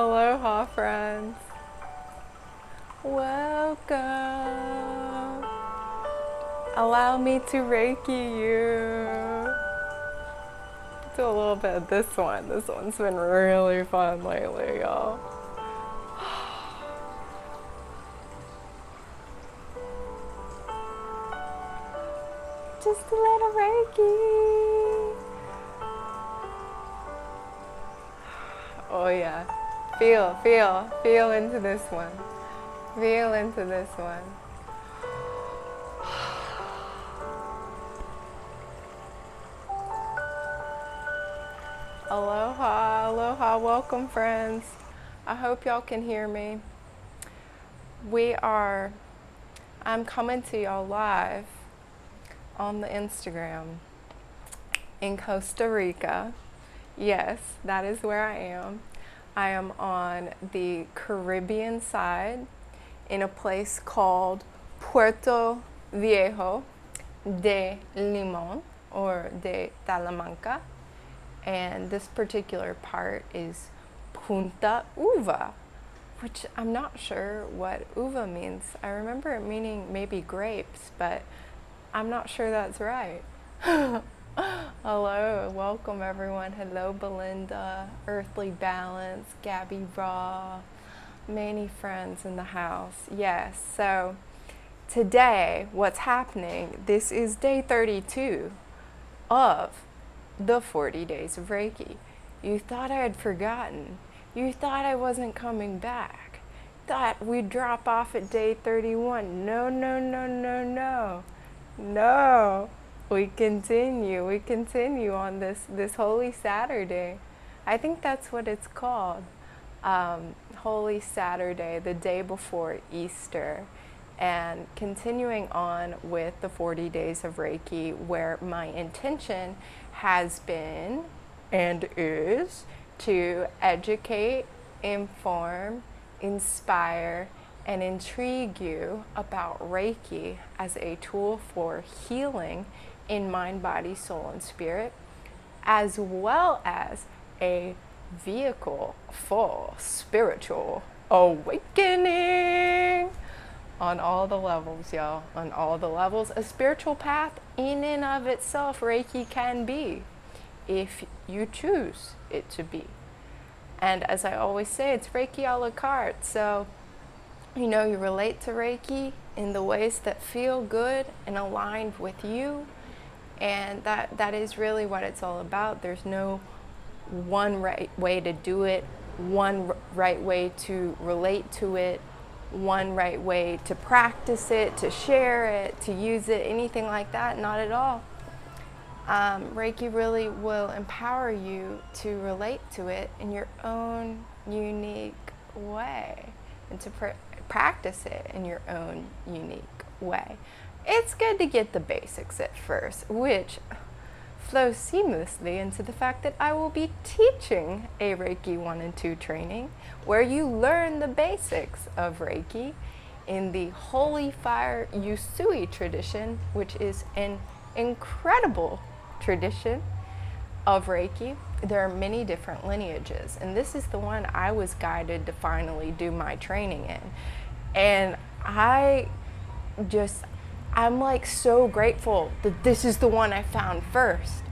Aloha, friends. Welcome. Allow me to Reiki you. Do a little bit of this one. This one's been really fun lately, y'all. Just a little Reiki. Oh yeah. Feel into this one. Feel into this one. Aloha, aloha, welcome friends. I hope y'all can hear me. I'm coming to y'all live on the Instagram in Costa Rica. Yes, that is where I am. I am on the Caribbean side in a place called Puerto Viejo de Limón or de Talamanca. And this particular part is Punta Uva, which I'm not sure what uva means. I remember it meaning maybe grapes, but I'm not sure that's right. Hello, welcome everyone. Hello, Belinda, Earthly Balance, Gabby Raw, many friends in the house. Yes, so today, what's happening, this is day 32 of the 40 days of Reiki. You thought I had forgotten. You thought I wasn't coming back. Thought we'd drop off at day 31. No, no, no, no, no. No. We continue on this Holy Saturday. I think that's what it's called. Holy Saturday, the day before Easter. And continuing on with the 40 days of Reiki, where my intention has been and is to educate, inform, inspire, and intrigue you about Reiki as a tool for healing in mind, body, soul, and spirit, as well as a vehicle for spiritual awakening on all the levels, y'all. On all the levels. A spiritual path in and of itself, Reiki can be, if you choose it to be. And as I always say, it's Reiki a la carte. So, you relate to Reiki in the ways that feel good and aligned with you. And that is really what it's all about. There's no one right way to do it, one right way to relate to it, one right way to practice it, to share it, to use it, anything like that. Not at all. Reiki really will empower you to relate to it in your own unique way and to practice it in your own unique way. It's good to get the basics at first, which flows seamlessly into the fact that I will be teaching a Reiki 1 and 2 training where you learn the basics of Reiki in the Holy Fire Usui tradition, which is an incredible tradition of Reiki. There are many different lineages, and this is the one I was guided to finally do my training in. And I'm like so grateful that this is the one I found first.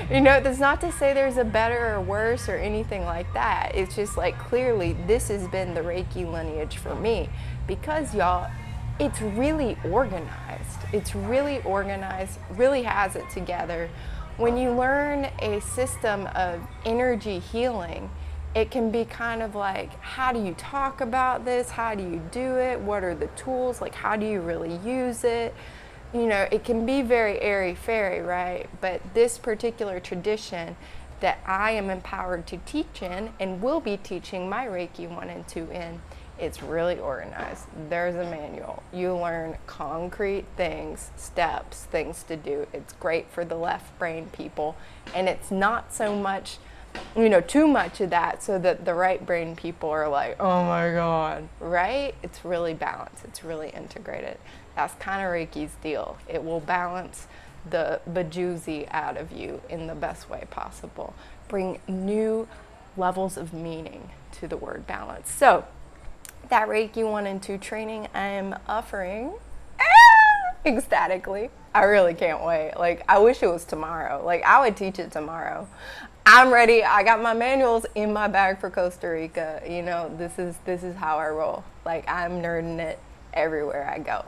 That's not to say there's a better or worse or anything like that. It's just like clearly this has been the Reiki lineage for me because y'all, it's really organized. It's really organized, really has it together. When you learn a system of energy healing, it can be kind of like, how do you talk about this? How do you do it? What are the tools? Like, how do you really use it? It can be very airy-fairy, right? But this particular tradition that I am empowered to teach in and will be teaching my Reiki 1 and 2 in, it's really organized. There's a manual. You learn concrete things, steps, things to do. It's great for the left brain people. And it's not so much too much of that so that the right brain people are like, oh my God, right? It's really balanced. It's really integrated. That's kind of Reiki's deal. It will balance the bejuicy out of you in the best way possible. Bring new levels of meaning to the word balance. So that Reiki 1 and 2 training I am offering ecstatically. I really can't wait. Like, I wish it was tomorrow. Like, I would teach it tomorrow. I'm ready. I got my manuals in my bag for Costa Rica. You know, this is how I roll. Like, I'm nerding it everywhere I go.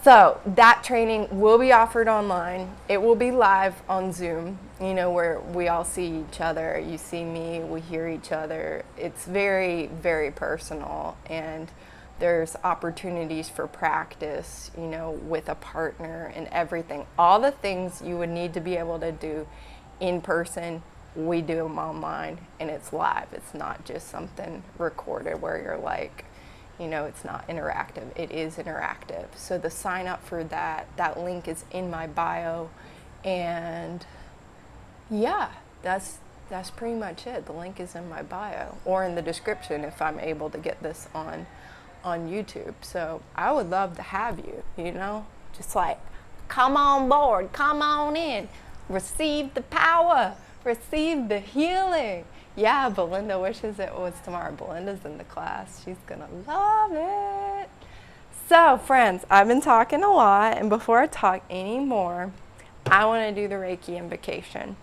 So that training will be offered online. It will be live on Zoom, you know, where we all see each other. You see me, we hear each other. It's very, very personal, and there's opportunities for practice, you know, with a partner and everything. All the things you would need to be able to do in person, we do them online, and it's live. It's not just something recorded where you're like, you know, it's not interactive. It is interactive. So the sign up for that link is in my bio. And yeah, that's pretty much it. The link is in my bio or in the description if I'm able to get this on YouTube. So I would love to have you, you know, just like, come on board, come on in, receive the power, receive the healing. Yeah, Belinda wishes it was tomorrow. Belinda's in the class. She's gonna love it. So, friends, I've been talking a lot, and before I talk anymore, I want to do the Reiki invocation.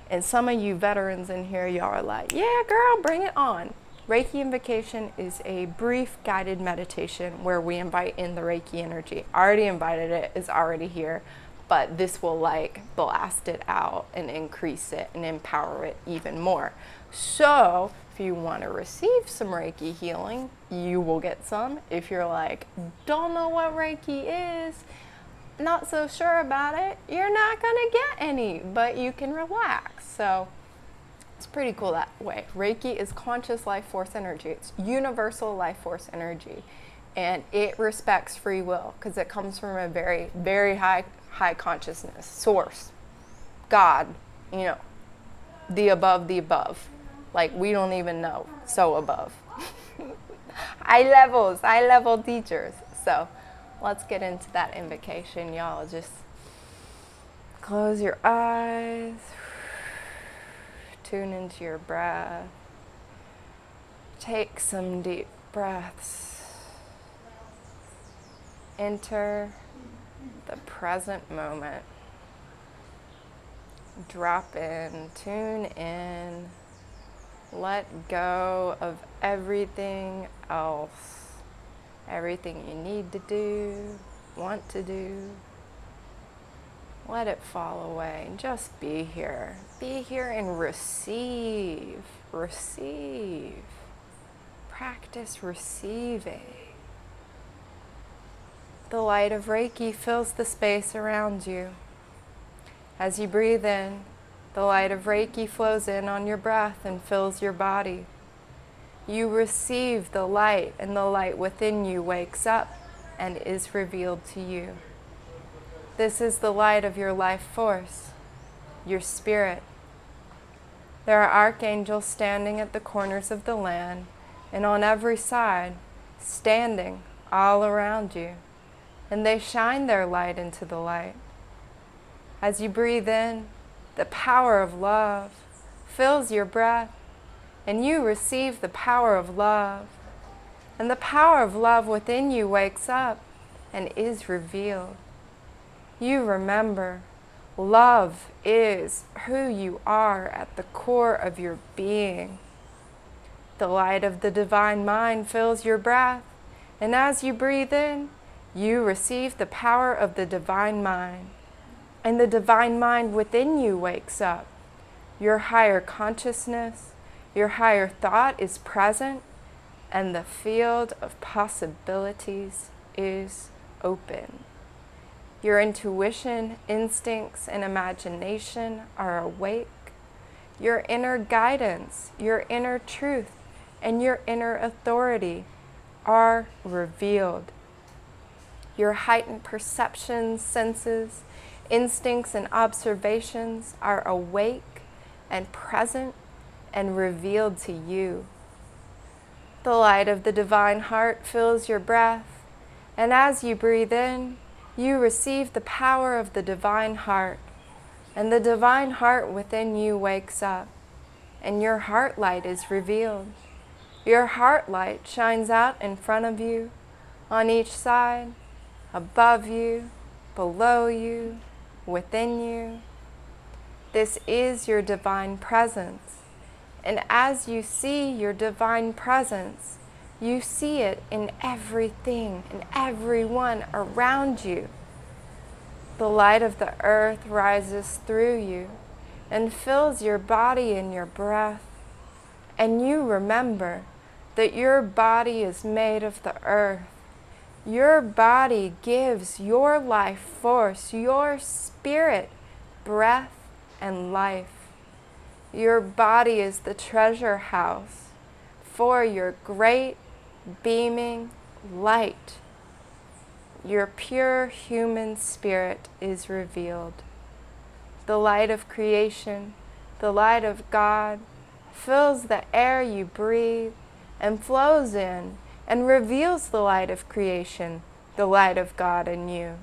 And some of you veterans in here, y'all are like, yeah, girl, bring it on. Reiki invocation is a brief guided meditation where we invite in the Reiki energy. I already invited it. It's already here. But this will like blast it out and increase it and empower it even more. So if you want to receive some Reiki healing, you will get some. If you're like, don't know what Reiki is, not so sure about it, you're not going to get any, but you can relax. So it's pretty cool that way. Reiki is conscious life force energy. It's universal life force energy. And it respects free will because it comes from a very, very high consciousness source, God, you know, the above, like we don't even know, so above. high level teachers. So let's get into that invocation, y'all. Just close your eyes, tune into your breath, take some deep breaths, enter the present moment. Drop in, tune in, let go of everything else, everything you need to do, want to do. Let it fall away and just be here. Be here and receive. Practice receiving. The light of Reiki fills the space around you. As you breathe in, the light of Reiki flows in on your breath and fills your body. You receive the light, and the light within you wakes up and is revealed to you. This is the light of your life force, your spirit. There are archangels standing at the corners of the land and on every side, standing all around you. And they shine their light into the light. As you breathe in, the power of love fills your breath, and you receive the power of love. And the power of love within you wakes up and is revealed. You remember, love is who you are at the core of your being. The light of the divine mind fills your breath, and as you breathe in, you receive the power of the divine mind, and the divine mind within you wakes up. Your higher consciousness, your higher thought is present, and the field of possibilities is open. Your intuition, instincts, and imagination are awake. Your inner guidance, your inner truth, and your inner authority are revealed. Your heightened perceptions, senses, instincts, and observations are awake and present and revealed to you. The light of the divine heart fills your breath, and as you breathe in, you receive the power of the divine heart, and the divine heart within you wakes up. and your heart light is revealed. Your heart light shines out in front of you, on each side, above you, below you, within you. This is your divine presence. And as you see your divine presence, you see it in everything and everyone around you. The light of the earth rises through you and fills your body and your breath. And you remember that your body is made of the earth. Your body gives your life force, your spirit, breath, and life. Your body is the treasure house for your great beaming light. Your pure human spirit is revealed. The light of creation, the light of God, fills the air you breathe and flows in and reveals the light of creation, the light of God in you.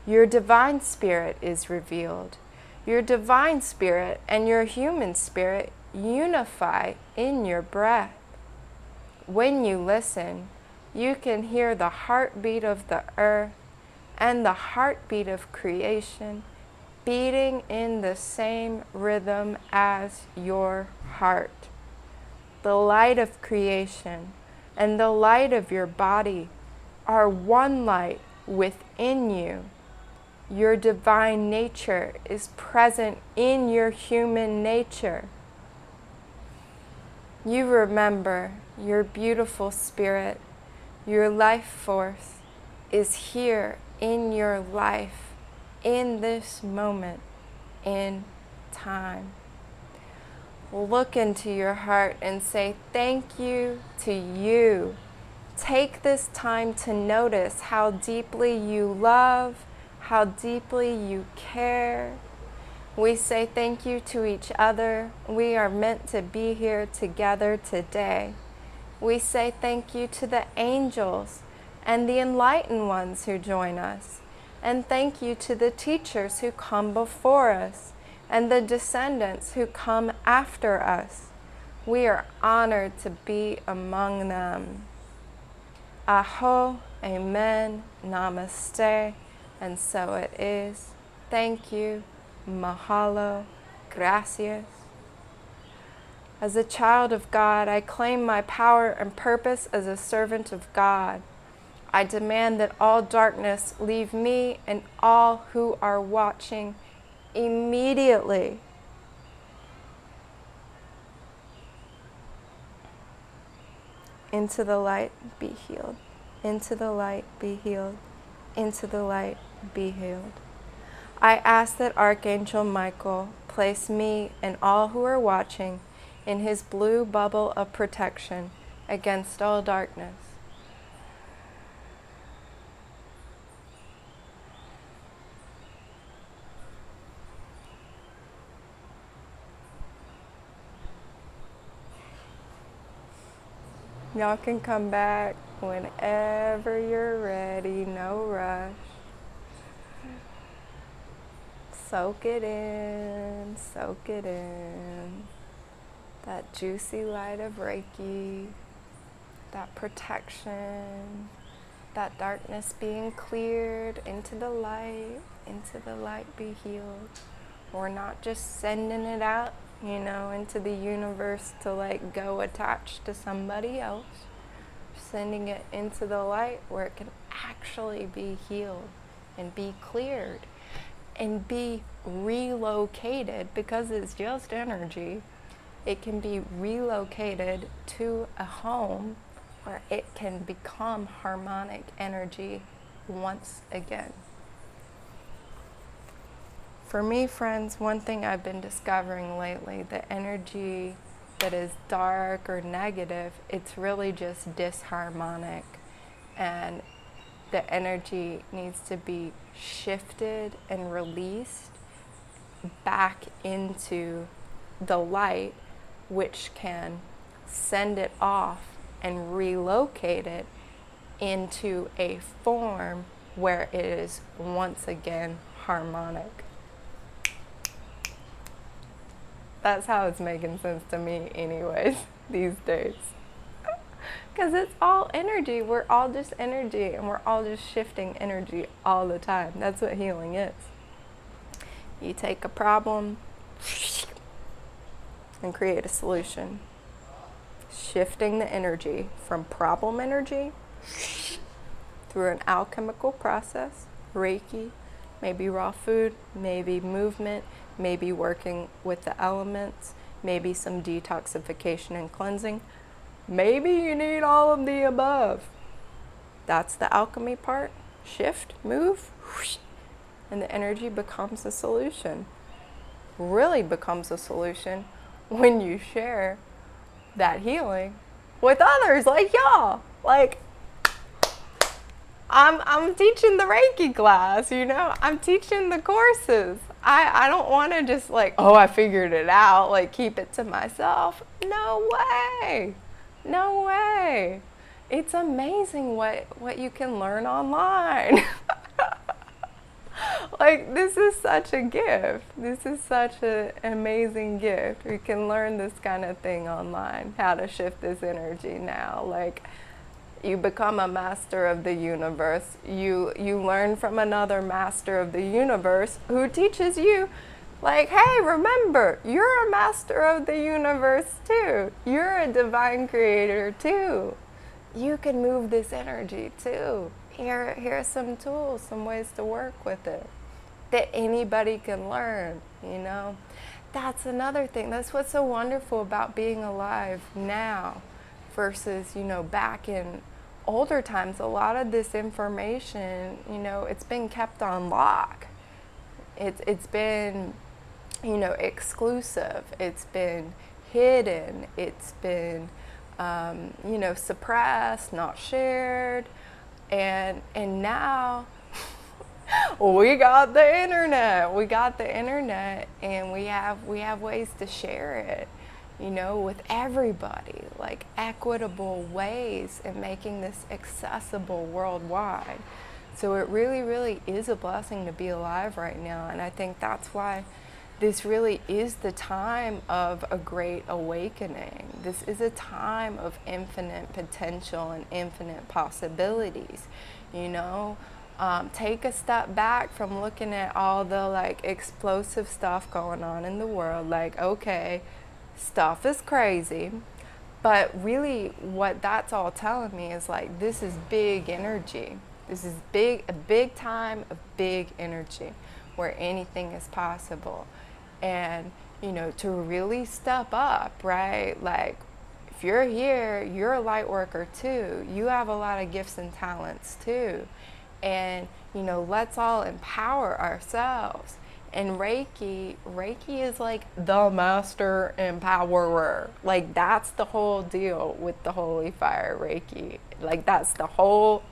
Your divine spirit is revealed. Your divine spirit and your human spirit unify in your breath. When you listen, you can hear the heartbeat of the earth and the heartbeat of creation beating in the same rhythm as your heart. The light of creation and the light of your body are one light within you. Your divine nature is present in your human nature. You remember your beautiful spirit, your life force is here in your life, in this moment, in time. Look into your heart and say thank you to you. Take this time to notice how deeply you love, how deeply you care. We say thank you to each other. We are meant to be here together today. We say thank you to the angels and the enlightened ones who join us. And thank you to the teachers who come before us and the descendants who come after us. We are honored to be among them. Aho, amen, namaste, and so it is. Thank you, mahalo, gracias. As a child of God, I claim my power and purpose as a servant of God. I demand that all darkness leave me and all who are watching immediately. Into the light, be healed. Into the light, be healed. Into the light, be healed. I ask that Archangel Michael place me and all who are watching in his blue bubble of protection against all darkness. Y'all can come back whenever you're ready, no rush. Soak it in, soak it in. That juicy light of Reiki, that protection, that darkness being cleared into the light be healed. We're not just sending it out, into the universe to go attached to somebody else. Sending it into the light where it can actually be healed and be cleared and be relocated, because it's just energy. It can be relocated to a home where it can become harmonic energy once again. For me, friends, one thing I've been discovering lately, the energy that is dark or negative, it's really just disharmonic, and the energy needs to be shifted and released back into the light, which can send it off and relocate it into a form where it is once again harmonic. That's how it's making sense to me anyways these days. Because it's all energy. We're all just energy, and we're all just shifting energy all the time. That's what healing is. You take a problem and create a solution. Shifting the energy from problem energy through an alchemical process, Reiki, maybe raw food, maybe movement, maybe working with the elements, maybe some detoxification and cleansing. Maybe you need all of the above. That's the alchemy part. Shift, move, and the energy becomes a solution. Really becomes a solution when you share that healing with others like y'all. Like, I'm teaching the Reiki class, you know? I'm teaching the courses. I don't want to just like, oh, I figured it out, like keep it to myself. No way. No way. It's amazing what you can learn online. Like, this is such a gift. This is such an amazing gift. We can learn this kind of thing online, how to shift this energy now. Like, you become a master of the universe. You learn from another master of the universe who teaches you, like, hey, remember, you're a master of the universe too. You're a divine creator too. You can move this energy too. Here are some tools, some ways to work with it that anybody can learn, you know? That's another thing. That's what's so wonderful about being alive now versus, you know, back in older times. A lot of this information, you know, it's been kept on lock. It's been, you know, exclusive. It's been hidden. It's been, you know, suppressed, not shared. And now we got the internet. We got the internet, and we have ways to share it, you know, with everybody, like equitable ways, and making this accessible worldwide. So it really, really is a blessing to be alive right now, and I think that's why this really is the time of a great awakening. This is a time of infinite potential and infinite possibilities, you know? Take a step back from looking at all the like explosive stuff going on in the world. Like, okay, stuff is crazy, but really what that's all telling me is like, this is big energy. This is a big time of big energy where anything is possible. And, you know, to really step up, right? Like, if you're here, you're a light worker too. You have a lot of gifts and talents too. And, you know, let's all empower ourselves. And Reiki is like the master empowerer. Like, that's the whole deal with the Holy Fire Reiki. Like, that's the whole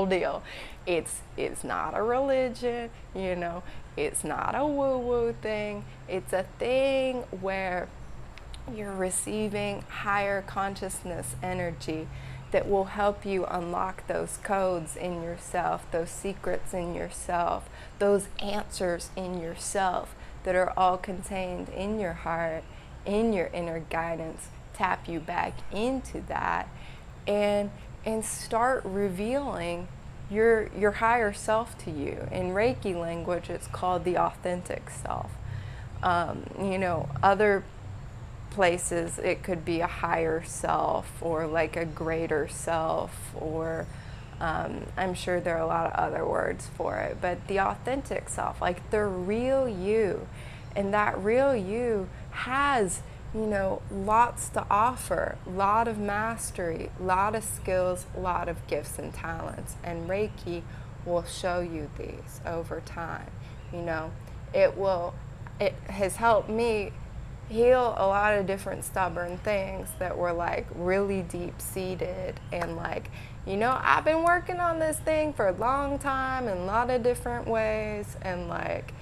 deal. It's not a religion, you know. It's not a woo-woo thing. It's a thing where you're receiving higher consciousness energy that will help you unlock those codes in yourself, those secrets in yourself, those answers in yourself that are all contained in your heart, in your inner guidance. Tap you back into that and start revealing your higher self to you. In Reiki language, it's called the authentic self. You know, other places it could be a higher self or like a greater self, or I'm sure there are a lot of other words for it, but the authentic self, like the real you. And that real you has, you know, lots to offer, a lot of mastery, a lot of skills, a lot of gifts and talents. And Reiki will show you these over time. You know, it has helped me heal a lot of different stubborn things that were like really deep seated. And like, you know, I've been working on this thing for a long time in a lot of different ways, and like,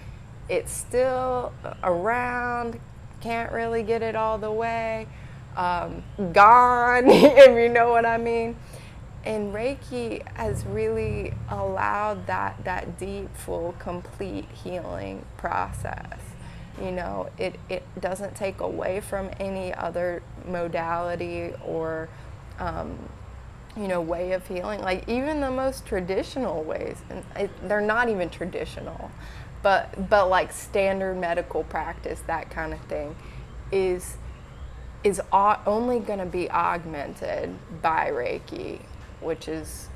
it's still around. Can't really get it all the way gone, if you know what I mean. And Reiki has really allowed that deep, full, complete healing process. You know, it doesn't take away from any other modality or, you know, way of healing. Like even the most traditional ways, and they're not even traditional, but like standard medical practice, that kind of thing, is only going to be augmented by Reiki, which is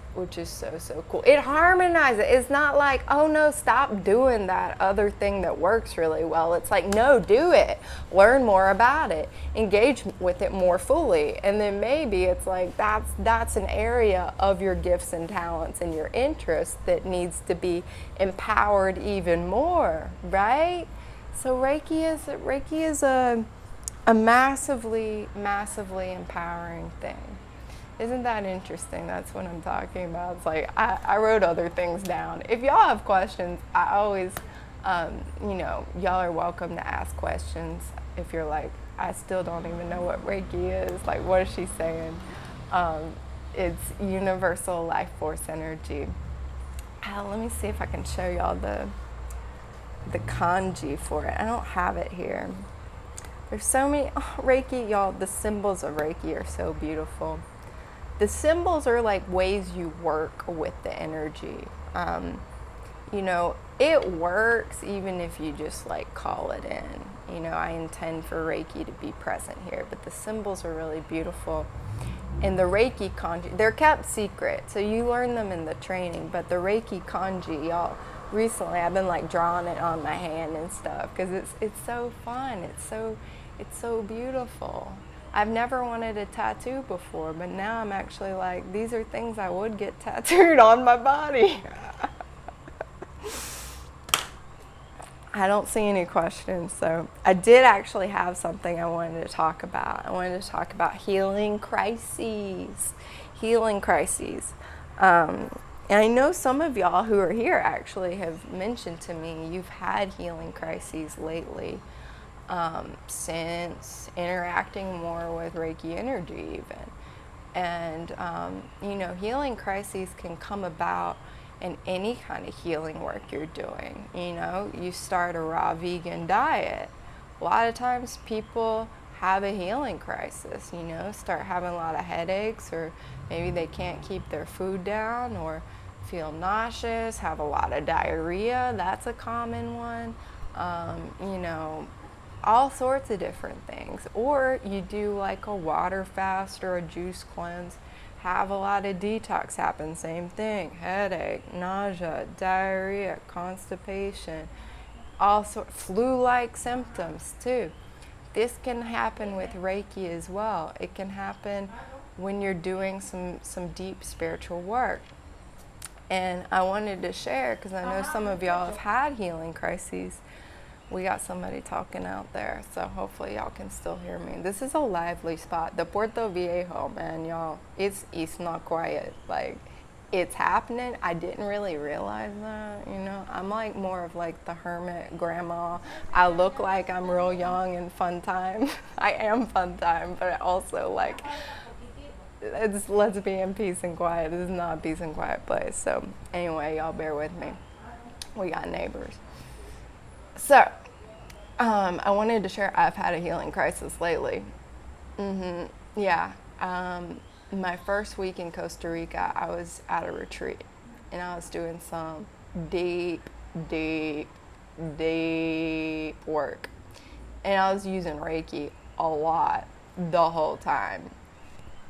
so cool. It harmonizes. It's not like, oh no, stop doing that other thing that works really well. It's like, no, do it. Learn more about it. Engage with it more fully. And then maybe it's like that's an area of your gifts and talents and your interests that needs to be empowered even more, right? So Reiki is a massively empowering thing. Isn't that interesting? That's what I'm talking about. It's like I wrote other things down. If y'all have questions, I always, you know, y'all are welcome to ask questions. If you're like, I still don't even know what Reiki is, like what is she saying? It's universal life force energy. Let me see if I can show y'all the kanji for it. I don't have it here. There's so many, Reiki, y'all, the symbols of Reiki are so beautiful. The symbols are like ways you work with the energy. You know, it works even if you just like call it in. You know, I intend for Reiki to be present here, but the symbols are really beautiful. And the Reiki kanji, they're kept secret, so you learn them in the training, but the Reiki kanji, y'all, recently I've been like drawing it on my hand and stuff because it's so fun. It's so beautiful. I've never wanted a tattoo before, but now I'm actually like, these are things I would get tattooed on my body. I don't see any questions, so I did actually have something I wanted to talk about. I wanted to talk about healing crises. And I know some of y'all who are here actually have mentioned to me you've had healing crises lately. Since interacting more with Reiki energy even. And, you know, healing crises can come about in any kind of healing work you're doing. You know, you start a raw vegan diet. A lot of times people have a healing crisis, you know, start having a lot of headaches, or maybe they can't keep their food down, or feel nauseous, have a lot of diarrhea. That's a common one. You know, all sorts of different things. Or you do like a water fast or a juice cleanse, have a lot of detox happen, same thing, headache, nausea, diarrhea, constipation, all sorts, flu-like symptoms too. This can happen with Reiki as well. It can happen when you're doing some deep spiritual work. And I wanted to share, because I know some of y'all have had healing crises. We got somebody talking out there, so hopefully y'all can still hear me. This is a lively spot. The Puerto Viejo, man, y'all, it's not quiet. Like, it's happening. I didn't really realize that, you know. I'm like more of like the hermit grandma. I look like I'm real young and fun time. I am fun time, but also like, let's be in peace and quiet. This is not a peace and quiet place. So anyway, y'all bear with me. We got neighbors. So, I wanted to share, I've had a healing crisis lately. Yeah. My first week in Costa Rica, I was at a retreat, and I was doing some deep work. And I was using Reiki a lot the whole time,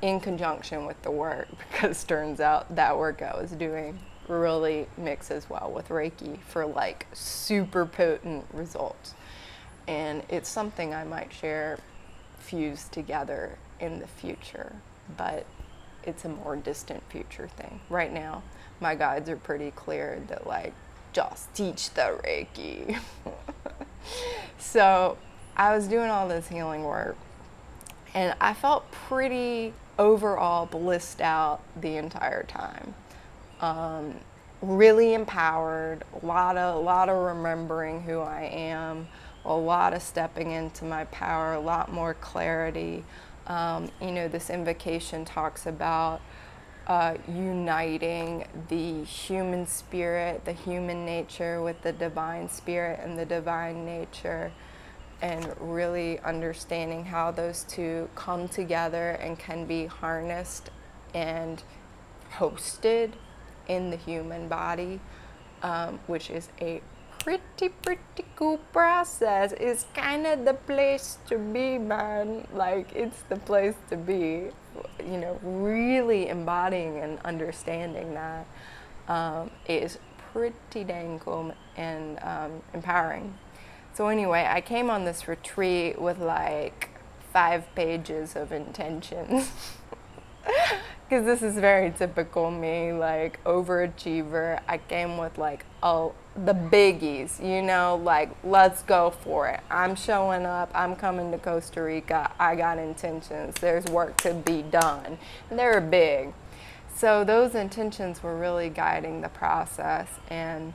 in conjunction with the work, because turns out that work I was doing really mixes well with Reiki for like super potent results. And it's something I might share fused together in the future, but it's a more distant future thing. Right now, my guides are pretty clear that like, just teach the Reiki. So I was doing all this healing work, and I felt pretty overall blissed out the entire time. Really empowered, a lot of remembering who I am, a lot of stepping into my power, a lot more clarity. You know, this invocation talks about uniting the human spirit, the human nature with the divine spirit and the divine nature. and really understanding how those two come together and can be harnessed and hosted in the human body, which is a pretty cool process. It's kind of the place to be, man. Like, it's the place to be, you know, really embodying and understanding that is pretty dang cool and empowering. So anyway, I came on this retreat with like 5 pages of intentions. Because this is very typical me, like overachiever. I came with like, oh, the biggies, you know, like, let's go for it. I'm showing up, I'm coming to Costa Rica, I got intentions, there's work to be done. And they're big. So those intentions were really guiding the process, and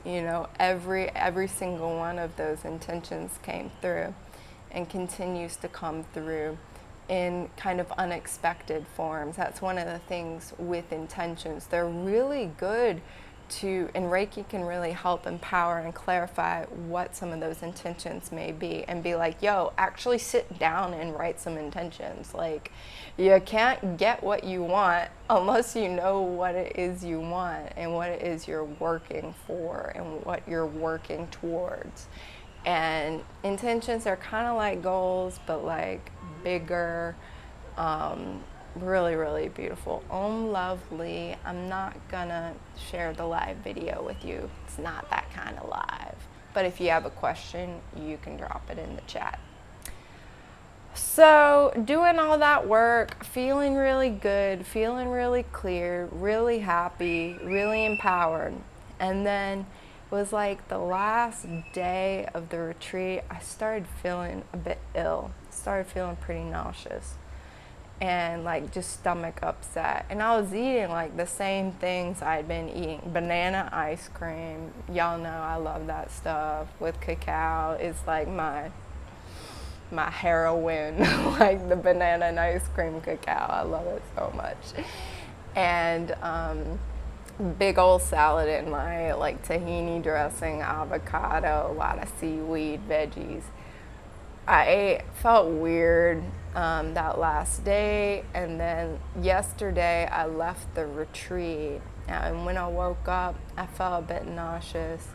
you know, every single one of those intentions came through and continues to come through in kind of unexpected forms. That's one of the things with intentions. They're really good to, and Reiki can really help empower and clarify what some of those intentions may be, and be like, yo, actually sit down and write some intentions. Like, you can't get what you want unless you know what it is you want and what it is you're working for and what you're working towards. And intentions are kind of like goals, but like bigger, really beautiful. Lovely. I'm not gonna share the live video with you. It's not that kind of live. But if you have a question, you can drop it in the chat. So doing all that work, feeling really good, feeling really clear, really happy, really empowered. And then it was like the last day of the retreat, I started feeling a bit ill. Started feeling pretty nauseous and like just stomach upset. And I was eating like the same things I'd been eating. Banana ice cream. Y'all know I love that stuff with cacao. It's like my heroin, like the banana and ice cream cacao. I love it so much. And big old salad in my like tahini dressing, avocado, a lot of seaweed, veggies. I felt weird that last day, and then yesterday I left the retreat, and when I woke up I felt a bit nauseous,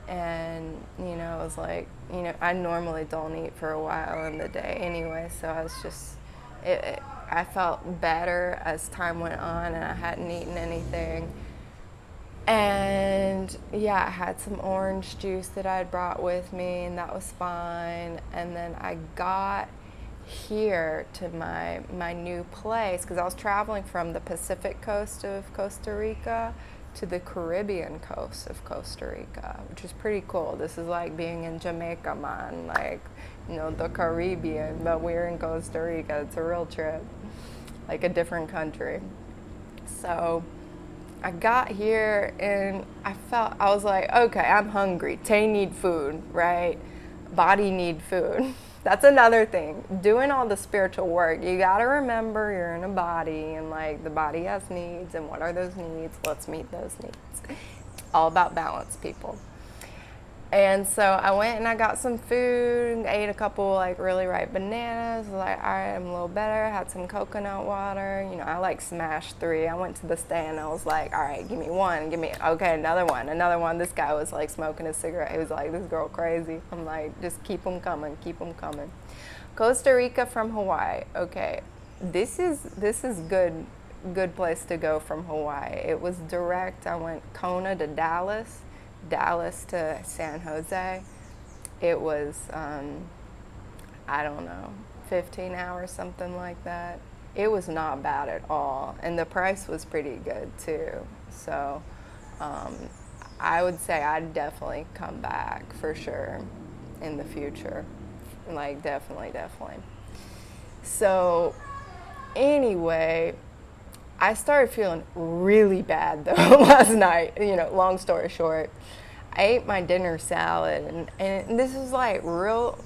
and you know, I was like, you know, I normally don't eat for a while in the day anyway, so I was just, I felt better as time went on, and I hadn't eaten anything. And yeah, I had some orange juice that I had brought with me, and that was fine. And then I got here to my new place, because I was traveling from the Pacific coast of Costa Rica to the Caribbean coast of Costa Rica, which is pretty cool. This is like being in Jamaica, man, like, you know, the Caribbean, but we're in Costa Rica. It's a real trip, like a different country. So I got here and I was like, okay, I'm hungry. Tay need food, right? Body need food. That's another thing. Doing all the spiritual work, you gotta remember you're in a body, and like the body has needs, and what are those needs? Let's meet those needs. All about balance, people. And so I went and I got some food, ate a couple like really ripe bananas, was like, all right, I'm a little better, had some coconut water, you know, I like smashed 3. I went to the stand, I was like, all right, give me one, okay, another one. This guy was like smoking a cigarette, he was like, this girl crazy. I'm like, just keep them coming. Costa Rica from Hawaii, okay, this is good place to go from Hawaii. It was direct. I went Kona to Dallas to San Jose. It was, I don't know, 15 hours, something like that. It was not bad at all, and the price was pretty good too. So I would say I'd definitely come back for sure in the future, like definitely. So anyway, I started feeling really bad though last night, you know, long story short. I ate my dinner salad, and this is like real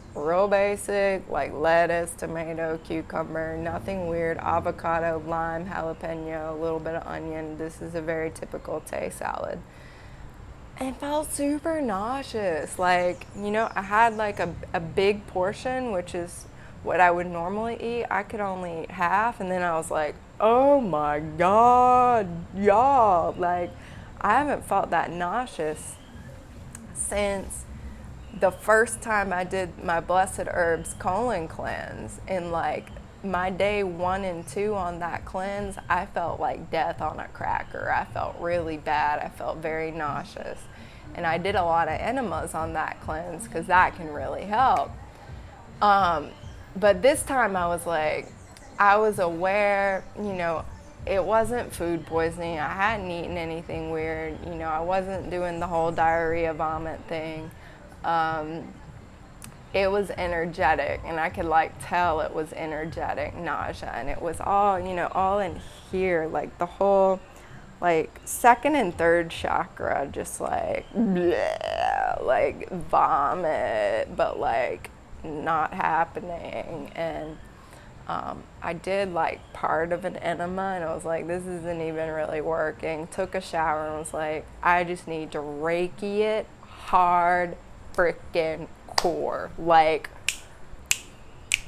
basic, like lettuce, tomato, cucumber, nothing weird, avocado, lime, jalapeno, a little bit of onion. This is a very typical Thai salad. and felt super nauseous. Like, you know, I had like a big portion, which is what I would normally eat. I could only eat half, and then I was like, oh my God, y'all. Like, I haven't felt that nauseous since the first time I did my Blessed Herbs colon cleanse. In like my day 1 and 2 on that cleanse, I felt like death on a cracker. I felt really bad. I felt very nauseous. And I did a lot of enemas on that cleanse because that can really help. But this time I was like, I was aware, you know, it wasn't food poisoning. I hadn't eaten anything weird. You know, I wasn't doing the whole diarrhea vomit thing. It was energetic, and I could like tell it was energetic nausea, and it was all, you know, all in here, like the whole, like second and third chakra, just like bleh, like vomit, but like not happening. And I did like part of an enema, and I was like, this isn't even really working. Took a shower and was like, I just need to Reiki it hard freaking core. Like,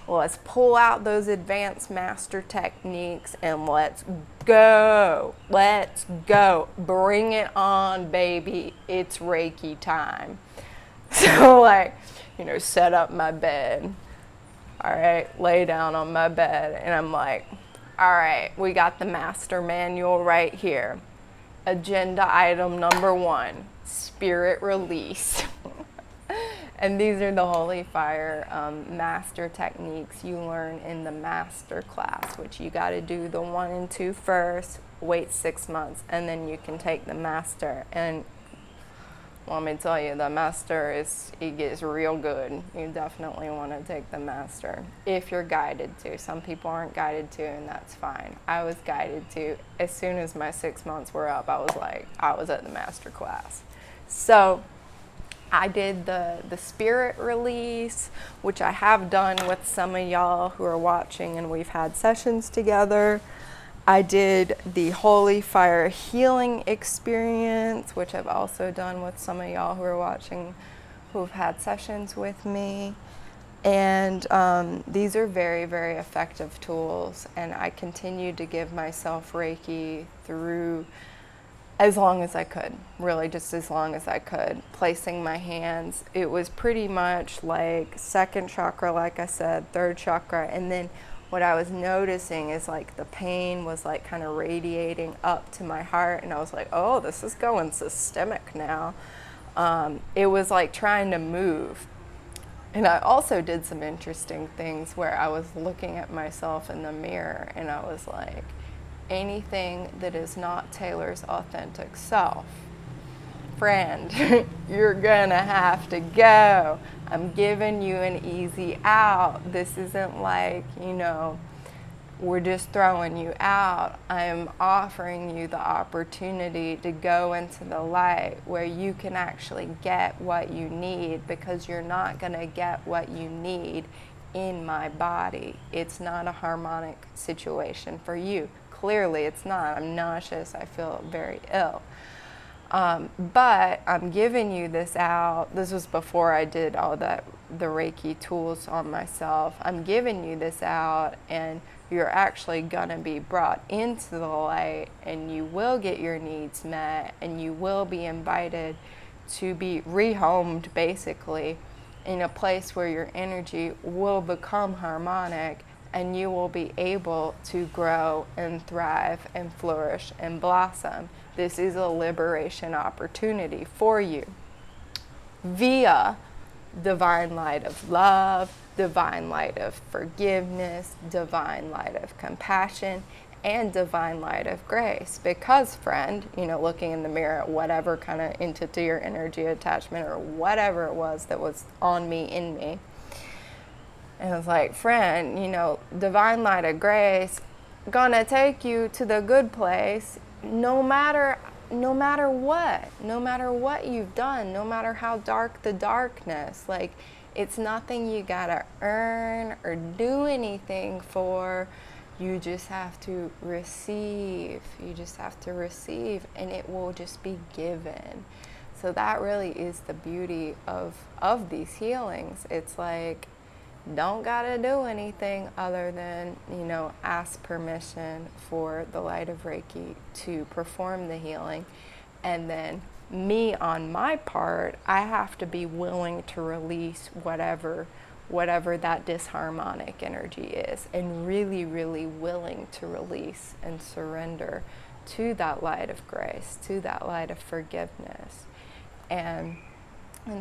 let's pull out those advanced master techniques and let's go. Let's go. Bring it on, baby. It's Reiki time. So, like, you know, set up my bed. All right, lay down on my bed, and I'm like, all right, we got the master manual right here. Agenda item number 1, spirit release. And these are the holy fire master techniques you learn in the master class, which you got to do the 1 and 2 first, wait 6 months, and then you can take the master. And let me tell you, the master it gets real good. You definitely want to take the master if you're guided to. Some people aren't guided to, and that's fine. I was guided to. As soon as my 6 months were up, I was at the master class. So I did the spirit release, which I have done with some of y'all who are watching, and we've had sessions together. I did the holy fire healing experience, which I've also done with some of y'all who are watching, who've had sessions with me. And these are very, very effective tools, and I continued to give myself Reiki through as long as I could, really just as long as I could, placing my hands. It was pretty much like second chakra, like I said, third chakra, and then what I was noticing is like the pain was like kind of radiating up to my heart, and I was like, oh, this is going systemic now. It was like trying to move. And I also did some interesting things where I was looking at myself in the mirror, and I was like, anything that is not Taylor's authentic self, friend, you're gonna have to go. I'm giving you an easy out. This isn't like, you know, we're just throwing you out. I'm offering you the opportunity to go into the light where you can actually get what you need, because you're not gonna get what you need in my body. It's not a harmonic situation for you. Clearly it's not. I'm nauseous. I feel very ill. But I'm giving you this out. This was before I did all the Reiki tools on myself. I'm giving you this out, and you're actually going to be brought into the light, and you will get your needs met, and you will be invited to be rehomed, basically, in a place where your energy will become harmonic, and you will be able to grow and thrive and flourish and blossom. This is a liberation opportunity for you via divine light of love, divine light of forgiveness, divine light of compassion, and divine light of grace. Because, friend, you know, looking in the mirror at whatever kind of entity or energy attachment or whatever it was that was on me, in me, and I was like, friend, you know, divine light of grace gonna take you to the good place, no matter what you've done, no matter how dark the darkness. Like, it's nothing you gotta earn or do anything for. You just have to receive. You just have to receive, and it will just be given. So that really is the beauty of these healings. It's like, don't gotta do anything other than, ask permission for the light of Reiki to perform the healing. And then me, on my part, I have to be willing to release whatever that disharmonic energy is, and really, really willing to release and surrender to that light of grace, to that light of forgiveness. And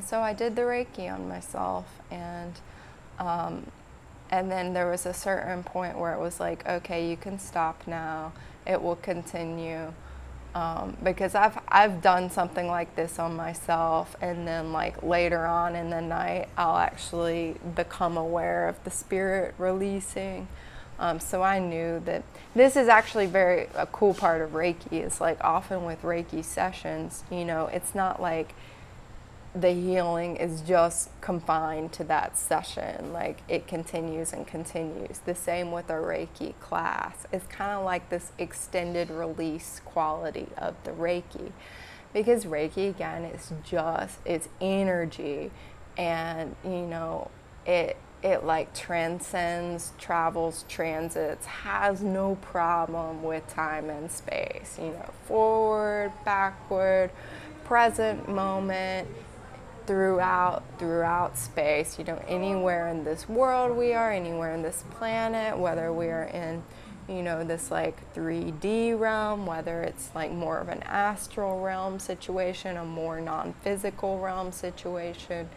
so I did the Reiki on myself, and then there was a certain point where it was like, okay, you can stop now. It will continue. Because I've done something like this on myself, and then like later on in the night, I'll actually become aware of the spirit releasing. So I knew that this is actually a cool part of Reiki. Is like often with Reiki sessions, it's not like the healing is just confined to that session. Like it continues and continues. The same with a Reiki class. It's kind of like this extended release quality of the Reiki, because Reiki, again, it's energy, and it like transcends, travels, transits, has no problem with time and space, forward, backward, present moment, throughout space, anywhere in this world we are, anywhere in this planet, whether we are in, this like 3D realm, whether it's like more of an astral realm situation, a more non-physical realm situation.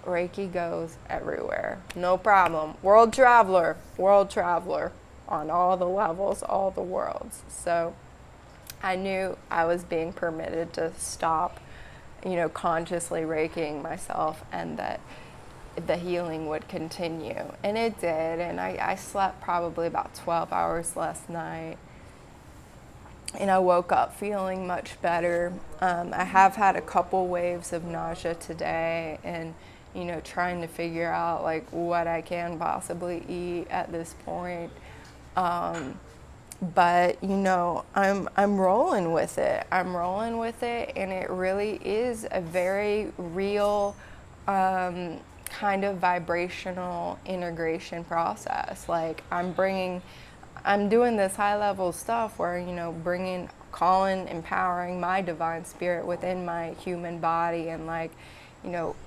Reiki goes everywhere, no problem. World traveler on all the levels, all the worlds. So I knew I was being permitted to stop, consciously Reikiing myself, and that the healing would continue. And it did, and I slept probably about 12 hours last night, and I woke up feeling much better. I have had a couple waves of nausea today, and trying to figure out like what I can possibly eat at this point. But I'm rolling with it. And it really is a very real kind of vibrational integration process. Like I'm doing this high level stuff where, calling, empowering my divine spirit within my human body, and like,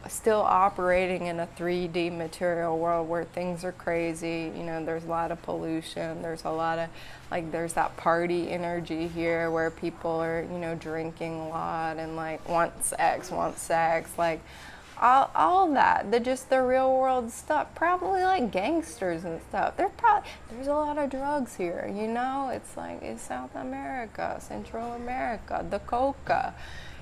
still operating in a 3D material world where things are crazy. There's a lot of pollution. There's a lot of, there's that party energy here where people are, drinking a lot and like want sex, like all that. Just the real world stuff. Probably like gangsters and stuff. There's a lot of drugs here, It's like, it's South America, Central America, the coca.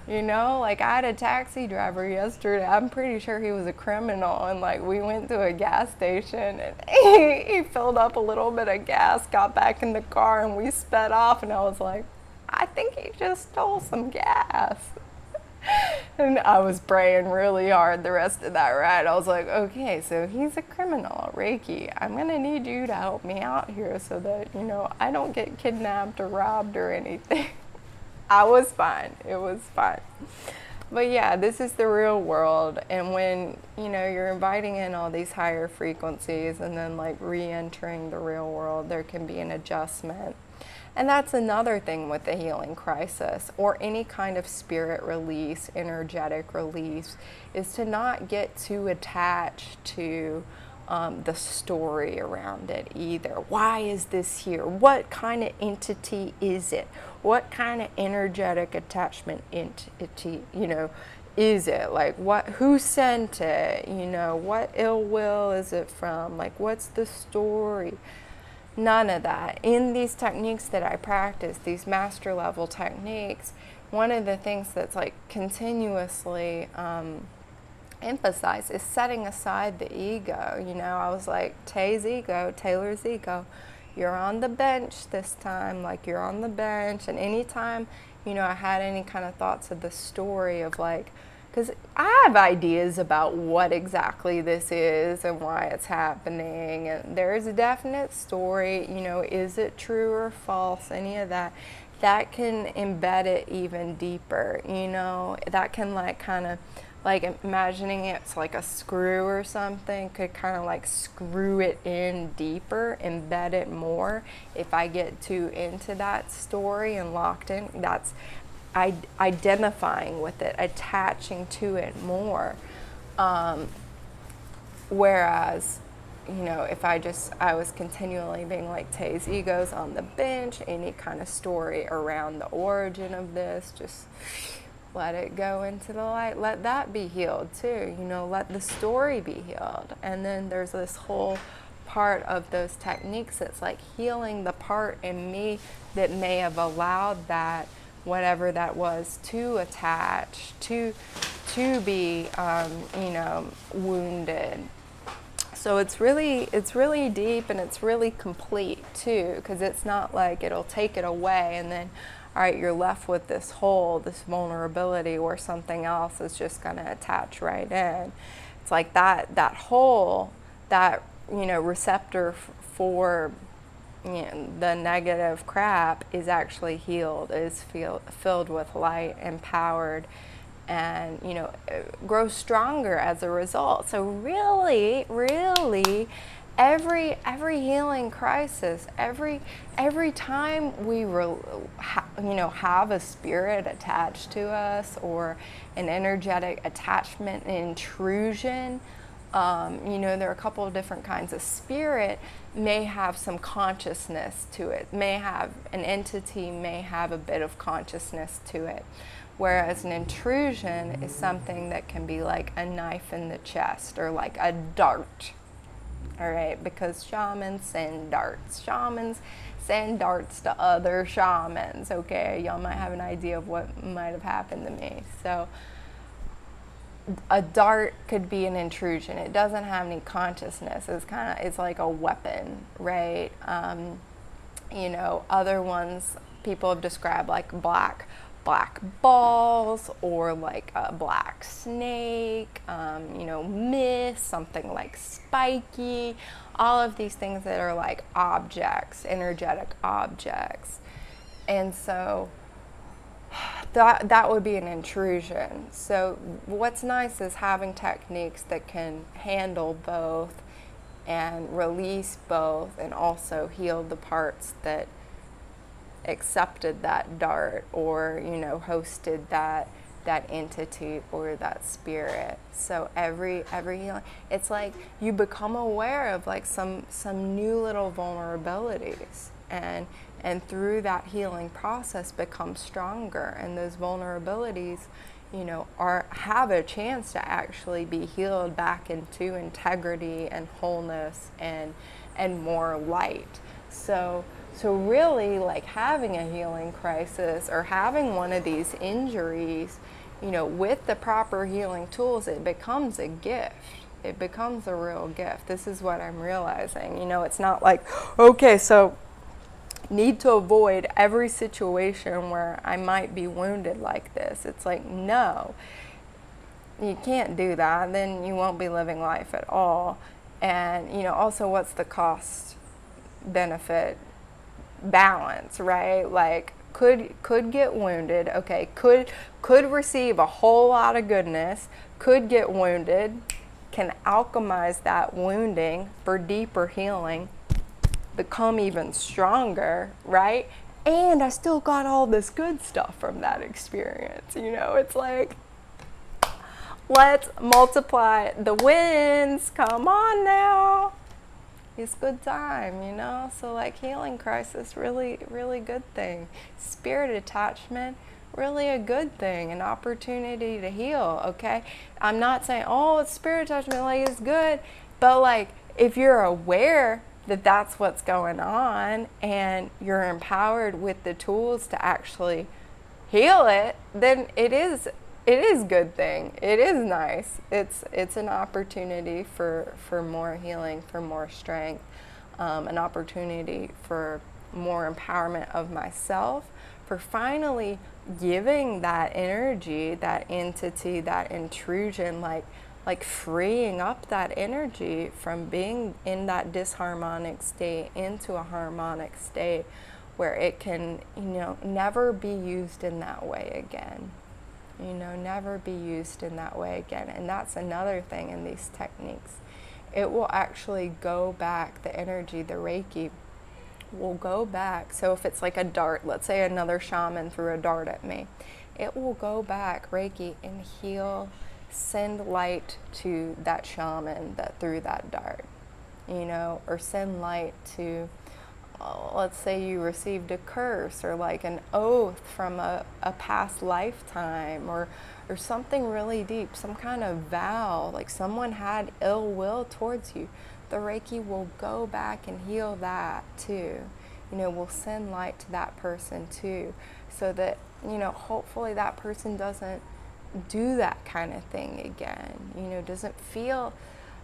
I had a taxi driver yesterday. I'm pretty sure he was a criminal, and like we went to a gas station, and he filled up a little bit of gas, got back in the car, and we sped off, and I was like, I think he just stole some gas. And I was praying really hard the rest of that ride. I was like, okay, so he's a criminal, Reiki. I'm gonna need you to help me out here so that, I don't get kidnapped or robbed or anything. I was fine. It was fine. But yeah, this is the real world. And when, you're inviting in all these higher frequencies and then like re-entering the real world, there can be an adjustment. And that's another thing with the healing crisis or any kind of spirit release, energetic release, is to not get too attached to the story around it either. Why is this here? What kind of entity is it? What kind of energetic attachment entity, is it? Like who sent it? What ill will is it from? Like what's the story? None of that. In these techniques that I practice, these master level techniques, one of the things that's like continuously emphasize is setting aside the ego. I was like, Taylor's ego, you're on the bench this time, like you're on the bench. And anytime, I had any kind of thoughts of the story of like, because I have ideas about what exactly this is and why it's happening, and there's a definite story, is it true or false, any of that. that can embed it even deeper, you know, that can like kind of like imagining it's like a screw or something could kind of like screw it in deeper, embed it more. If I get too into that story and locked in, that's identifying with it, attaching to it more. Whereas, you know, if I was continually being like, Tay's ego's on the bench, any kind of story around the origin of this, just let it go into the light. Let that be healed too, you know, let the story be healed. And then there's this whole part of those techniques that's like healing the part in me that may have allowed that, whatever that was, to attach, to be, you know, wounded. So it's really deep, and it's really complete too, because it's not like it'll take it away and then, all right, you're left with this hole, this vulnerability, or something else is just going to attach right in. It's like that hole, that, you know, receptor for, you know, the negative crap is actually healed, is filled with light, empowered, and, you know, grow stronger as a result. So really every healing crisis, every time we have a spirit attached to us, or an energetic attachment, an intrusion, you know, there are a couple of different kinds of spirit, may have some consciousness to it, may have an entity, may have a bit of consciousness to it. Whereas an intrusion is something that can be like a knife in the chest, or like a dart. All right, because shamans send darts. Shamans send darts to other shamans. Okay, y'all might have an idea of what might have happened to me. So a dart could be an intrusion. It doesn't have any consciousness. It's like a weapon, right? You know, other ones people have described like black balls, or like a black snake, you know, mist, something like spiky, all of these things that are like objects, energetic objects. And so that would be an intrusion. So what's nice is having techniques that can handle both and release both, and also heal the parts that accepted that dart, or, you know, hosted that entity or that spirit. So every healing, it's like you become aware of like some new little vulnerabilities, and through that healing process become stronger, and those vulnerabilities, you know, have a chance to actually be healed back into integrity and wholeness and more light. So really, like having a healing crisis, or having one of these injuries, you know, with the proper healing tools, it becomes a gift. It becomes a real gift. This is what I'm realizing. You know, it's not like, okay, so need to avoid every situation where I might be wounded like this. It's like, no, you can't do that. Then you won't be living life at all. And, you know, also, what's the cost benefit balance, right? Like could get wounded, okay, could receive a whole lot of goodness, could get wounded, can alchemize that wounding for deeper healing, become even stronger, right? And I still got all this good stuff from that experience. You know, it's like, let's multiply the wins. Come on now. It's good time, you know? So like healing crisis, really, really good thing. Spirit attachment, really a good thing, an opportunity to heal, okay? I'm not saying, oh, it's spirit attachment, like it's good, but like if you're aware that that's what's going on, and you're empowered with the tools to actually heal it, then it is good thing. It is nice. It's an opportunity for more healing, for more strength, an opportunity for more empowerment of myself, for finally giving that energy, that entity, that intrusion, like freeing up that energy from being in that disharmonic state into a harmonic state, where it can, never be used in that way again. Never be used in that way again. And that's another thing in these techniques. It will actually go back, the energy, the Reiki will go back. So if it's like a dart, let's say another shaman threw a dart at me, it will go back, Reiki, and heal, send light to that shaman that threw that dart, or send light to, let's say you received a curse or like an oath from a past lifetime, or something really deep, some kind of vow, like someone had ill will towards you. The Reiki will go back and heal that too. Will send light to that person too, so that, hopefully that person doesn't do that kind of thing again, doesn't feel,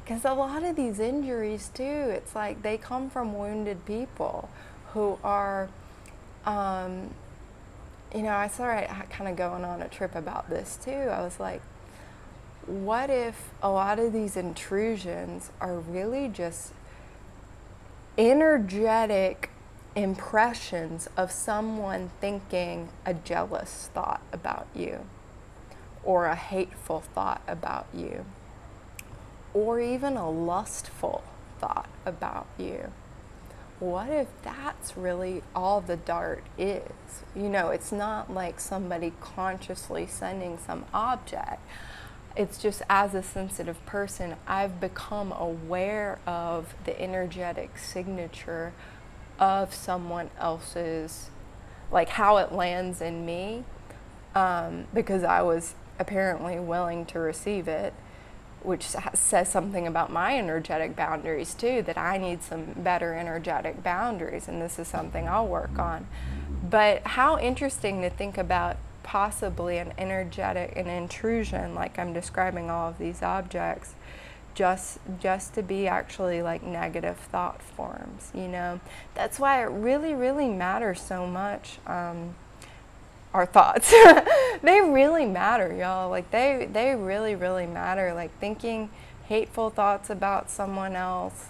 because a lot of these injuries too, it's like they come from wounded people who are, I started kind of going on a trip about this too. I was like, what if a lot of these intrusions are really just energetic impressions of someone thinking a jealous thought about you, or a hateful thought about you, or even a lustful thought about you? What if that's really all the dart is? It's not like somebody consciously sending some object. It's just, as a sensitive person, I've become aware of the energetic signature of someone else's, like how it lands in me, because I was apparently willing to receive it, which says something about my energetic boundaries too, that I need some better energetic boundaries, and this is something I'll work on. But how interesting to think about possibly an intrusion, like I'm describing all of these objects, just to be actually like negative thought forms. That's why it really, really matters so much. Our thoughts, they really matter, y'all. Like they really, really matter. Like thinking hateful thoughts about someone else,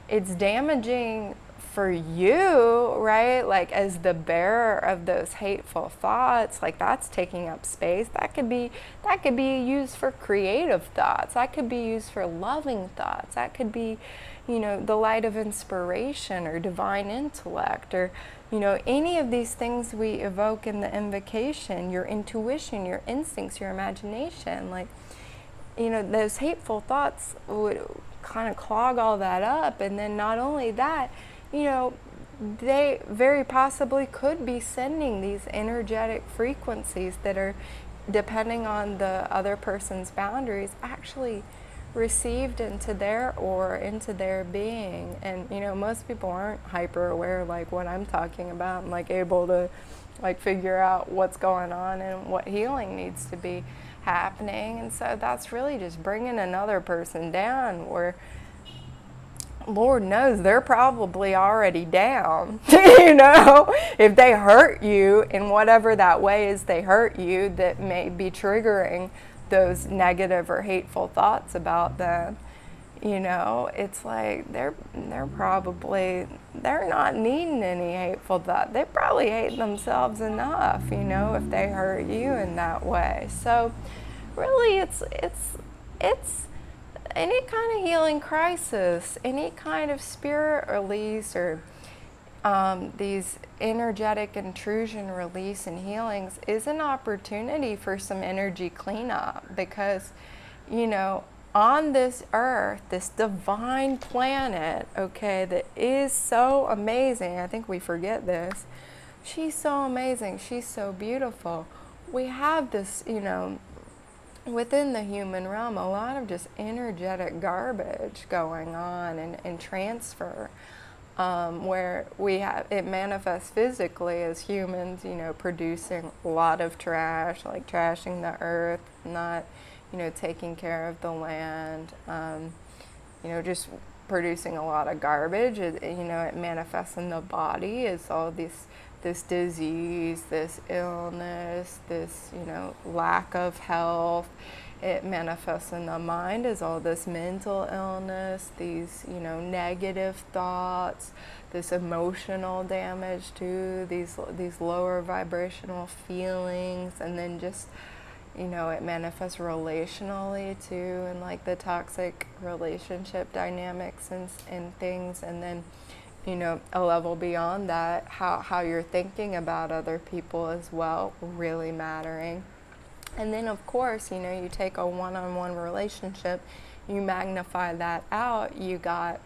it's damaging for you, right? Like as the bearer of those hateful thoughts, like that's taking up space. That could be used for creative thoughts. That could be used for loving thoughts. That could be, the light of inspiration or divine intellect, or any of these things we evoke in the invocation, your intuition, your instincts, your imagination. Like, those hateful thoughts would kind of clog all that up. And then not only that, they very possibly could be sending these energetic frequencies that are, depending on the other person's boundaries, actually received into their aura, into their being. And most people aren't hyper aware like what I'm talking about, and like able to like figure out what's going on and what healing needs to be happening. And so that's really just bringing another person down, where Lord knows they're probably already down. If they hurt you in whatever that way is they hurt you, that may be triggering those negative or hateful thoughts about them, it's like they're not needing any hateful thought. They probably hate themselves enough, if they hurt you in that way. So really it's any kind of healing crisis, any kind of spirit release, or these energetic intrusion release and healings is an opportunity for some energy cleanup, because on this earth, this divine planet, okay, that is so amazing. I think we forget this. She's so amazing. She's so beautiful. We have this, within the human realm, a lot of just energetic garbage going on and transfer. Where we have it manifests physically as humans, producing a lot of trash, like trashing the earth, not, taking care of the land, just producing a lot of garbage. It manifests in the body as all this this disease, this illness, this, lack of health. It manifests in the mind as all this mental illness, these, negative thoughts, this emotional damage too, these lower vibrational feelings, and then just, it manifests relationally too, and like the toxic relationship dynamics and things, and then, a level beyond that, how you're thinking about other people as well, really mattering. And then, of course, you take a one-on-one relationship, you magnify that out, you got,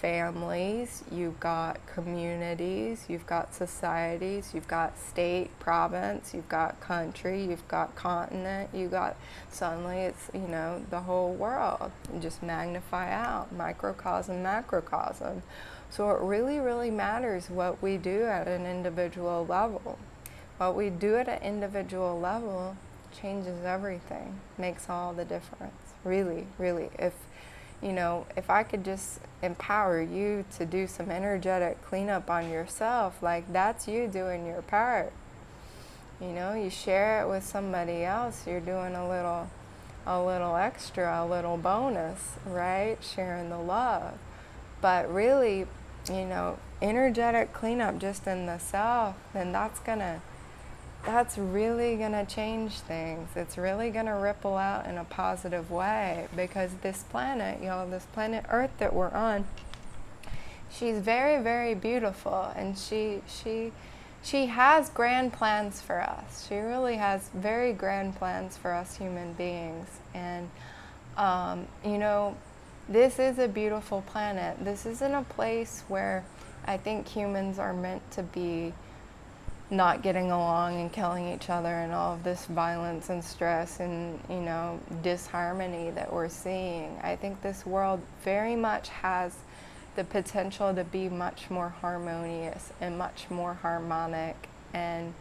families, you've got communities, you've got societies, you've got state, province, you've got country, you've got continent, you've got, suddenly it's, the whole world. You just magnify out, microcosm, macrocosm. So it really, really matters what we do at an individual level. What we do at an individual level changes everything, makes all the difference. Really, really. If I could just empower you to do some energetic cleanup on yourself, like that's you doing your part. You share it with somebody else, you're doing a little extra, a little bonus, right? Sharing the love. But really, energetic cleanup just in the self, then that's really going to change things. It's really going to ripple out in a positive way, because this planet, this planet Earth that we're on, she's very, very beautiful, and she has grand plans for us. She really has very grand plans for us human beings. And, this is a beautiful planet. This isn't a place where I think humans are meant to be not getting along and killing each other and all of this violence and stress and, disharmony that we're seeing. I think this world very much has the potential to be much more harmonious and much more harmonic. And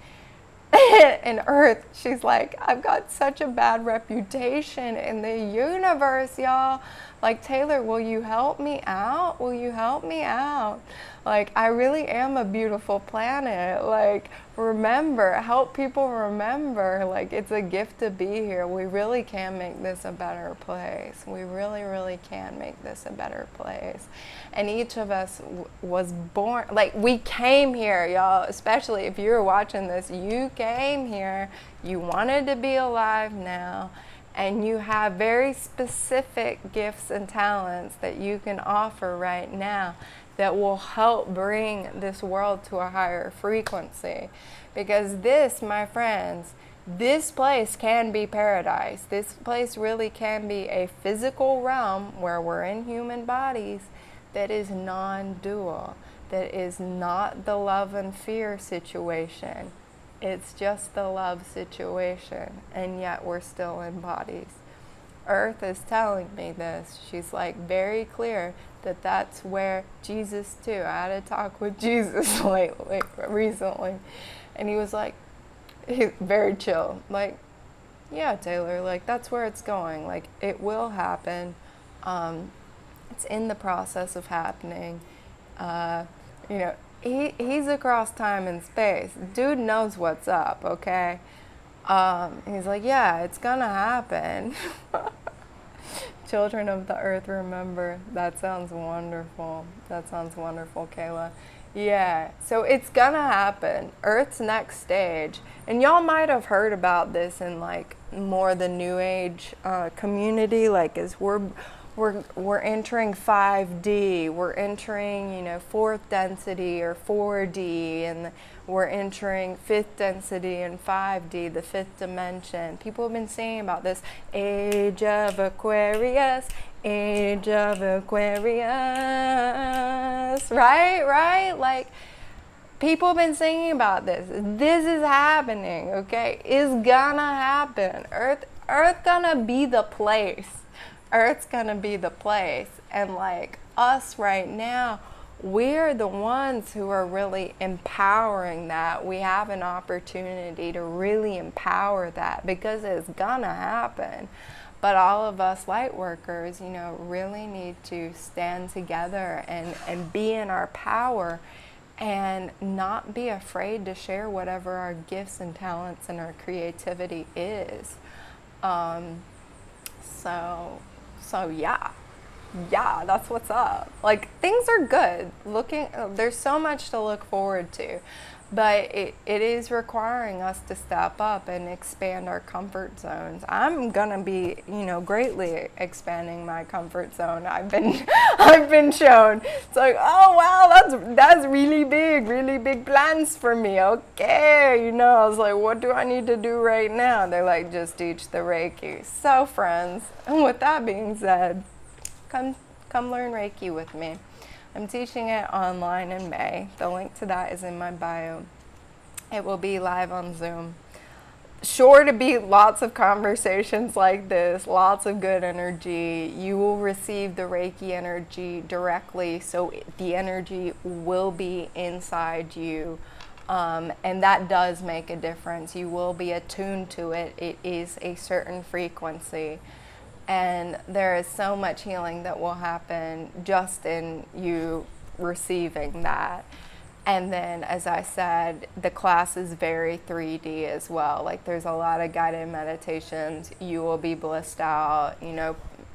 and Earth, she's like, I've got such a bad reputation in the universe, y'all. Like, Taylor, will you help me out? Will you help me out? Like, I really am a beautiful planet. Like, remember, help people remember. Like, it's a gift to be here. We really can make this a better place. We really, really can make this a better place. And each of us was born, like, we came here, y'all, especially if you're watching this, you came here, you wanted to be alive now, and you have very specific gifts and talents that you can offer right now that will help bring this world to a higher frequency. Because this, my friends, this place can be paradise. This place really can be a physical realm where we're in human bodies that is non-dual, that is not the love and fear situation. It's just the love situation, and yet we're still in bodies. Earth is telling me this. She's like very clear that that's where Jesus too. I had a talk with Jesus recently, and he was like, he's very chill. Like, yeah, Taylor, like that's where it's going. Like, it will happen. It's in the process of happening. He's across time and space. Dude knows what's up, okay? He's like, yeah, it's gonna happen. Children of the earth, remember. That sounds wonderful. That sounds wonderful, Kayla. Yeah, so it's gonna happen. Earth's next stage. And y'all might have heard about this in like more the New Age community, like as we're entering 5D, we're entering, fourth density or 4D, and we're entering fifth density and 5D, the fifth dimension. People have been saying about this age of Aquarius, age of Aquarius, right? Like, people have been singing about this. This is happening, okay? It's gonna happen. Earth gonna be the place. Earth's gonna be the place. And like us right now, we're the ones who are really empowering that. We have an opportunity to really empower that because it's gonna happen. But all of us light workers, really need to stand together and be in our power and not be afraid to share whatever our gifts and talents and our creativity is. So yeah, that's what's up. Like, things are good. There's so much to look forward to, but it is requiring us to step up and expand our comfort zones. I'm gonna be, greatly expanding my comfort zone. I've been shown. It's like, oh wow, that's really big plans for me. Okay, I was like, what do I need to do right now? They're like, just teach the Reiki. So friends, and with that being said, come learn Reiki with me. I'm teaching it online in May. The link to that is in my bio. It will be live on Zoom. Sure to be lots of conversations like this, lots of good energy. You will receive the Reiki energy directly, so the energy will be inside you. And that does make a difference. You will be attuned to it. It is a certain frequency. And there is so much healing that will happen just in you receiving that. And then, as I said, the class is very 3D as well. Like, there's a lot of guided meditations. You will be blissed out,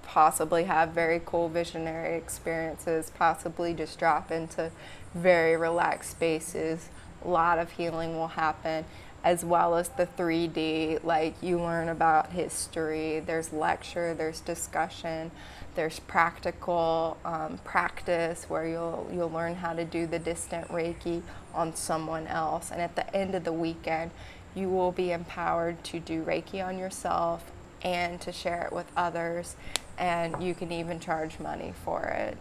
possibly have very cool visionary experiences, possibly just drop into very relaxed spaces. A lot of healing will happen, as well as the 3D, like you learn about history, there's lecture, there's discussion, there's practical practice where you'll learn how to do the distant Reiki on someone else. And at the end of the weekend, you will be empowered to do Reiki on yourself and to share it with others. And you can even charge money for it,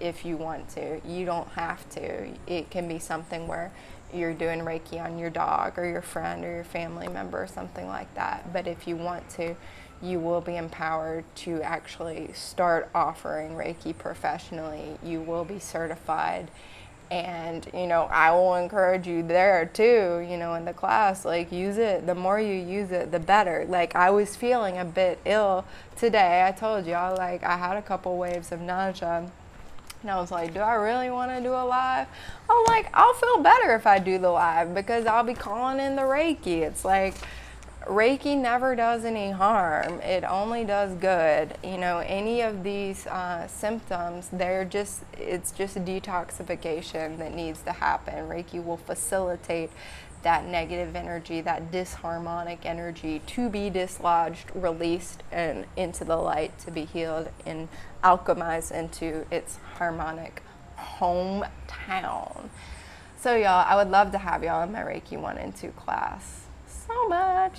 if you want to. You don't have to. It can be something where you're doing Reiki on your dog or your friend or your family member or something like that. But if you want to, you will be empowered to actually start offering Reiki professionally. You will be certified. And, I will encourage you there too, in the class, like, use it. The more you use it, the better. Like, I was feeling a bit ill today. I told y'all, like, I had a couple waves of nausea. And I was like, do I really want to do a live? I'm like, I'll feel better if I do the live because I'll be calling in the Reiki. It's like, Reiki never does any harm. It only does good. Any of these symptoms, it's just a detoxification that needs to happen. Reiki will facilitate that negative energy, that disharmonic energy to be dislodged, released, and into the light to be healed and alchemized into its harmonic hometown. So y'all, I would love to have y'all in my Reiki 1 and 2 class so much.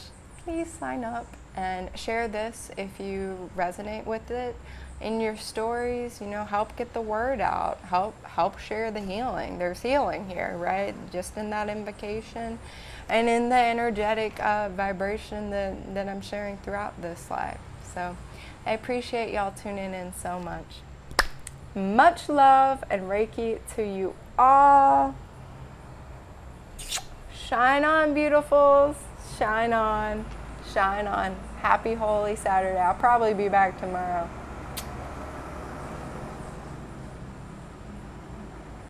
Please sign up and share this if you resonate with it in your stories. Help get the word out. Help share the healing. There's healing here, right? Just in that invocation and in the energetic vibration that I'm sharing throughout this live. So I appreciate y'all tuning in so much. Much love and Reiki to you all. Shine on, beautifuls. Shine on. Shine on. Happy Holy Saturday. I'll probably be back tomorrow.